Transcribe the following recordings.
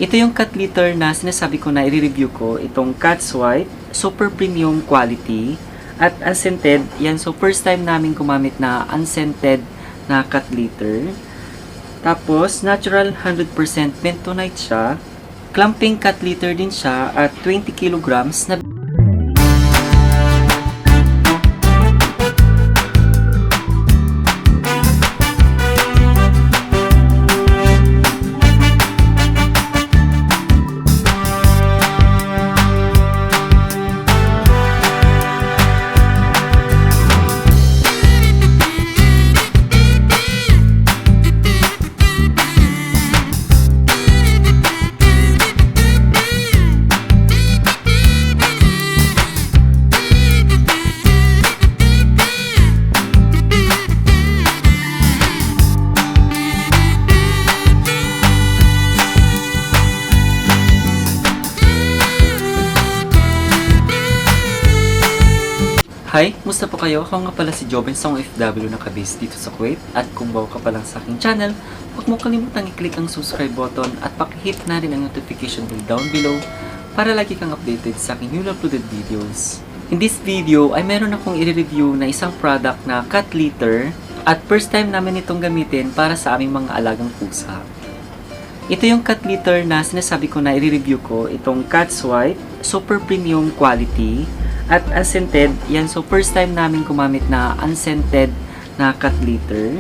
Ito yung cat litter na sinasabi ko na i-review ko. Itong Cat's White, super premium quality at unscented. Yan, so first time namin gumamit na unscented na cat litter. Tapos, natural 100% bentonite siya. Clumping cat litter din siya at 20 kilograms na Hi! Musta po kayo? Ako nga pala si Joven, isang OFW na kabis dito sa Kuwait. At kung bago ka pa lang sa aking channel, huwag mo kalimutang i-click ang subscribe button at pakihit na rin ang notification bell down below para lagi kang updated sa aking newly uploaded videos. In this video ay meron akong i-review na isang product na cat litter at first time namin itong gamitin para sa aming mga alagang pusa. Ito yung cat litter na sinasabi ko na i-review ko, itong Cat's White, super premium quality at unscented. Yan, so first time namin gumamit na unscented na cat litter.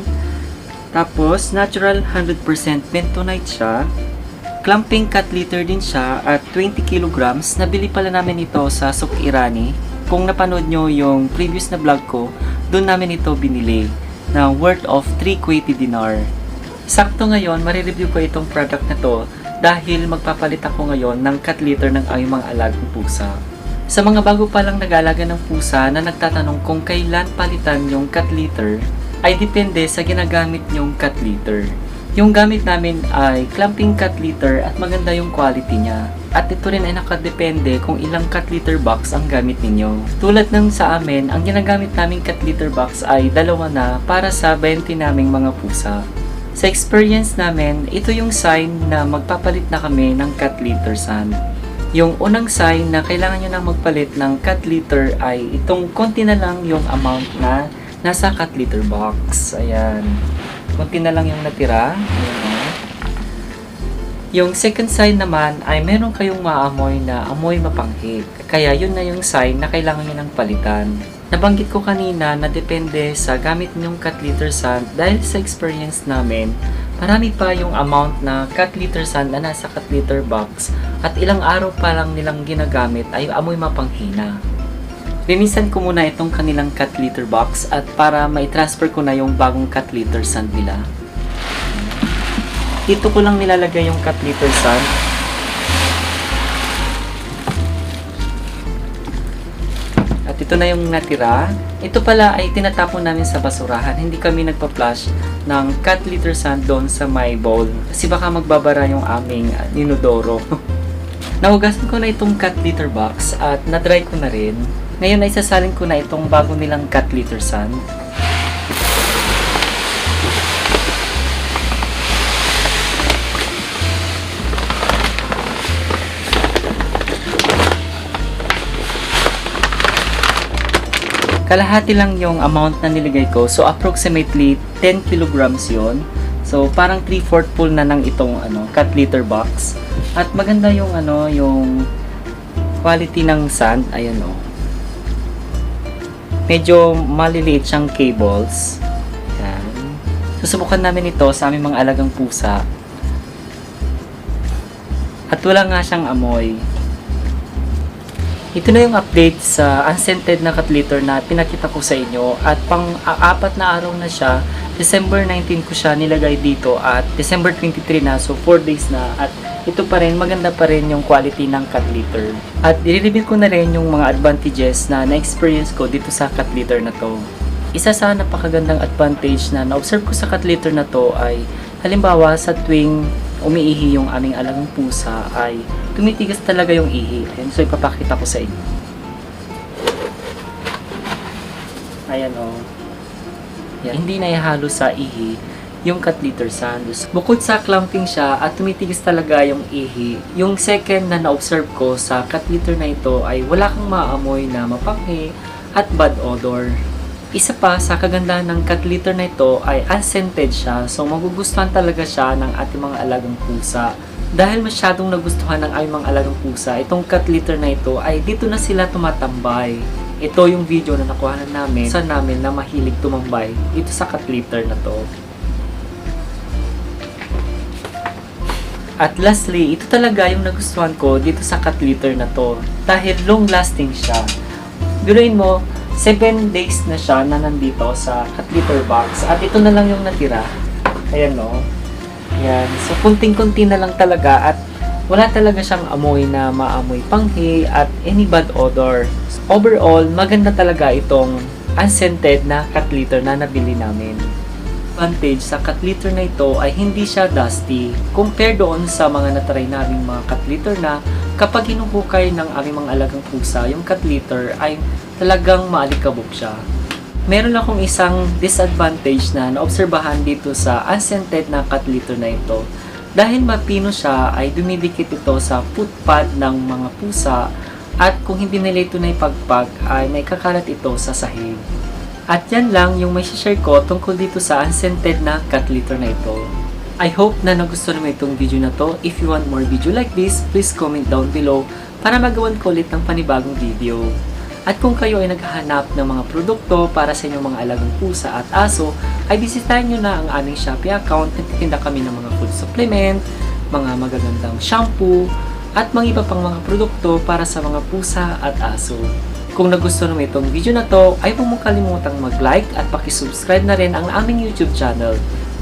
Tapos, natural 100% bentonite siya. Clumping cat litter din siya at 20 kilograms. Nabili pala namin ito sa Souk Irani. Kung napanood nyo yung previous na vlog ko, doon namin ito binili na worth of 3 Kuwaiti dinar. Sakto ngayon, marireview ko itong product na to dahil magpapalit ako ngayon ng cat litter ng aming mga alagang pusa. Sa mga bago pa lang nag-aalaga ng pusa na nagtatanong kung kailan palitan yung cat litter, ay depende sa ginagamit nyong cat litter. Yung gamit namin ay clumping cat litter at maganda yung quality niya. At ito rin ay nakadepende kung ilang cat litter box ang gamit ninyo. Tulad ng sa amin, ang ginagamit naming cat litter box ay dalawa na para sa 20 naming mga pusa. Sa experience namin, ito yung sign na magpapalit na kami ng cat litter sand. Yung unang sign na kailangan nyo nang magpalit ng cat litter ay itong konti na lang yung amount na nasa cat litter box. Ayan. Konti na lang yung natira. Ayan. Yung second sign naman ay meron kayong maamoy na amoy mapanghik. Kaya yun na yung sign na kailangan nyo nang palitan. Nabanggit ko kanina na depende sa gamit nyong cat litter sand dahil sa experience namin, marami pa yung amount na cat litter sand na nasa cat litter box at ilang araw pa lang nilang ginagamit ay amoy mapanghina. Linisan ko muna itong kanilang cat litter box at para mai-transfer ko na yung bagong cat litter sand nila. Dito ko lang nilalagay yung cat litter sand. At ito na yung natira. Ito pala ay tinatapon namin sa basurahan. Hindi kami nagpa-flush ng cat litter sand doon sa my bowl. Kasi baka magbabara yung aming inodoro. Nahugasan ko na itong cat litter box at na-dry ko na rin. Ngayon ay sasalin ko na itong bago nilang cat litter sand. Kalahati lang yung amount na niligay ko. So, approximately 10 kilograms yun. So, parang 3/4 full na ng itong cat litter box. At maganda yung yung quality ng sand. Ayan o. Medyo maliliit siyang cables. Ayan. Susubukan namin ito sa aming mga alagang pusa. At wala nga siyang amoy. Ito na yung update sa unscented na cat litter na pinakita ko sa inyo at pang-apat na araw na siya. December 19 ko siya nilagay dito at December 23 na, so 4 days na at ito pa rin, maganda pa rin yung quality ng cat litter. At i-reveal ko na rin yung mga advantages na na-experience ko dito sa cat litter na to. Isa sa napakagandang advantage na na-observe ko sa cat litter na to ay halimbawa sa tuwing umiihi yung aming alagang pusa ay tumitigas talaga yung ihi. Ayan, so ipapakita ko sa inyo. Ayan o. Yan. Hindi na ihalo sa ihi yung cat litter sand. Bukod sa clumping siya at tumitigis talaga yung ihi, yung second na na-observe ko sa cat litter na ito ay wala kang maamoy na mapanghi at bad odor. Isa pa sa kagandahan ng cat litter na ito ay unscented siya, so magugustuhan talaga siya ng ating mga alagang pusa. Dahil masyadong nagustuhan ng aming mga alagang pusa, itong cat litter na ito ay dito na sila tumatambay. Ito yung video na nakuha namin sa namin na mahilig tumambay dito sa cat litter na to. At lastly, ito talaga yung nagustuhan ko dito sa cat litter na to. Dahil long lasting siya. Biruin mo, 7 days na siya na nandito sa cat litter box. At ito na lang yung natira. Ayan o. Ayan. So, kunting-kunti na lang talaga. At wala talaga siyang amoy na maamoy panghi at any bad odor. Overall, maganda talaga itong unscented na cat litter na nabili namin. Advantage sa cat litter na ito ay hindi siya dusty compare doon sa mga natry naming mga cat litter na kapag hinuhukay ng aming mga alagang pusa, yung cat litter ay talagang maalikabok siya. Meron akong isang disadvantage na naobserbahan dito sa unscented na cat litter na ito. Dahil mapino siya ay dumidikit ito sa foot pad ng mga pusa at kung hindi nila ito na ipagpag ay may kakalat ito sa sahig. At yan lang yung may share ko tungkol dito sa unscented na cat litter na ito. I hope na nagustuhan mo itong video na to. If you want more video like this, please comment down below para magawan ko ulit ng panibagong video. At kung kayo ay naghahanap ng mga produkto para sa inyong mga alagang pusa at aso, ay bisitahin nyo na ang aming Shopee account. Nagtitinda kami ng mga food supplement, mga magagandang shampoo, at mga iba pang mga produkto para sa mga pusa at aso. Kung nagustuhan mo itong video na to, ay huwag mong kalimutang mag-like at pakisubscribe na rin ang aming YouTube channel.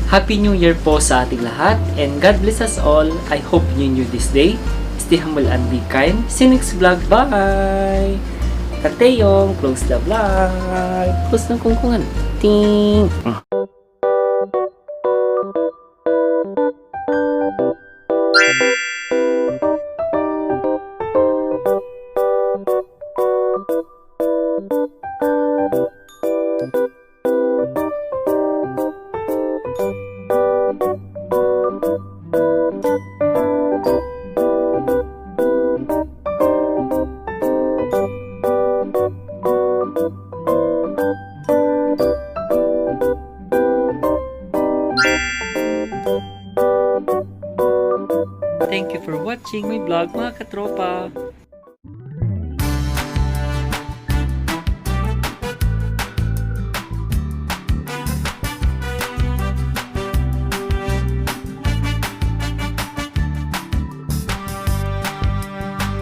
Happy New Year po sa ating lahat and God bless us all. I hope you enjoy this day. Stay humble and be kind. See you next vlog. Bye! Kateyong, close the vlog. Close ng kungkungan. Ting! Thank you for watching my vlog mga katropa.